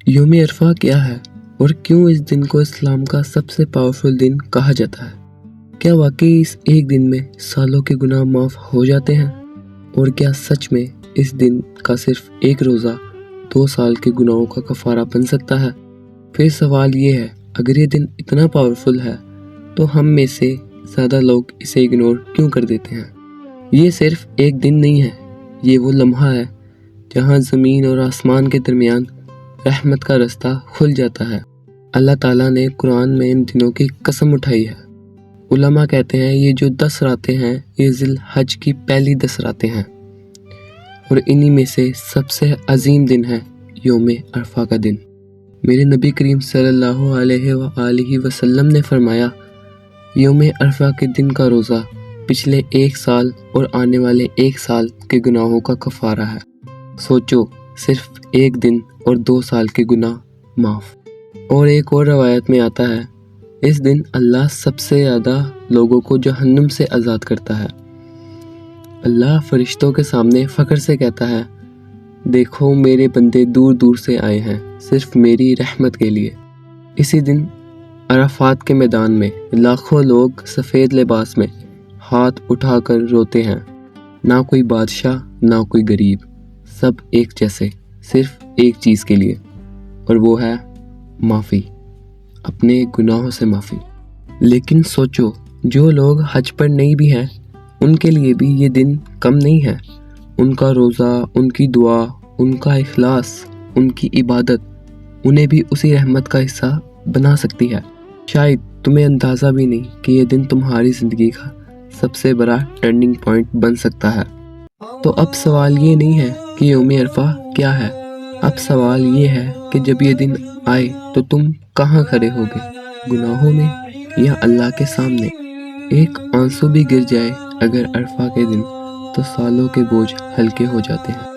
یوم عرفہ کیا ہے اور کیوں اس دن کو اسلام کا سب سے پاورفل دن کہا جاتا ہے؟ کیا واقعی اس ایک دن میں سالوں کے گناہ معاف ہو جاتے ہیں؟ اور کیا سچ میں اس دن کا صرف ایک روزہ 2 سال کے گناہوں کا کفارہ بن سکتا ہے؟ پھر سوال یہ ہے، اگر یہ دن اتنا پاورفل ہے تو ہم میں سے زیادہ لوگ اسے اگنور کیوں کر دیتے ہیں؟ یہ صرف ایک دن نہیں ہے، یہ وہ لمحہ ہے جہاں زمین اور آسمان کے درمیان رحمت کا رستہ کھل جاتا ہے۔ اللہ تعالیٰ نے قرآن میں ان دنوں کی قسم اٹھائی ہے۔ علماء کہتے ہیں یہ جو 10 راتیں ہیں یہ ذی الحج کی پہلی 10 راتیں ہیں، اور انہی میں سے سب سے عظیم دن ہے یوم عرفہ کا دن۔ میرے نبی کریم صلی اللہ علیہ وآلہ وسلم نے فرمایا، یوم عرفہ کے دن کا روزہ پچھلے 1 سال اور آنے والے 1 سال کے گناہوں کا کفارہ ہے۔ سوچو، صرف ایک دن اور 2 سال کے گناہ معاف۔ اور ایک اور روایت میں آتا ہے، اس دن اللہ سب سے زیادہ لوگوں کو جہنم سے آزاد کرتا ہے۔ اللہ فرشتوں کے سامنے فخر سے کہتا ہے، دیکھو میرے بندے دور دور سے آئے ہیں صرف میری رحمت کے لیے۔ اسی دن عرفات کے میدان میں لاکھوں لوگ سفید لباس میں ہاتھ اٹھا کر روتے ہیں، نہ کوئی بادشاہ نہ کوئی غریب، سب ایک جیسے، صرف ایک چیز کے لیے، اور وہ ہے معافی، اپنے گناہوں سے معافی۔ لیکن سوچو، جو لوگ حج پر نہیں بھی ہیں ان کے لیے بھی یہ دن کم نہیں ہے۔ ان کا روزہ، ان کی دعا، ان کا اخلاص، ان کی عبادت انہیں بھی اسی رحمت کا حصہ بنا سکتی ہے۔ شاید تمہیں اندازہ بھی نہیں کہ یہ دن تمہاری زندگی کا سب سے بڑا ٹرننگ پوائنٹ بن سکتا ہے۔ تو اب سوال یہ نہیں ہے کہ یوم عرفہ کیا ہے، اب سوال یہ ہے کہ جب یہ دن آئے تو تم کہاں کھڑے ہوگے، گناہوں میں یا اللہ کے سامنے؟ ایک آنسو بھی گر جائے اگر عرفہ کے دن تو سالوں کے بوجھ ہلکے ہو جاتے ہیں۔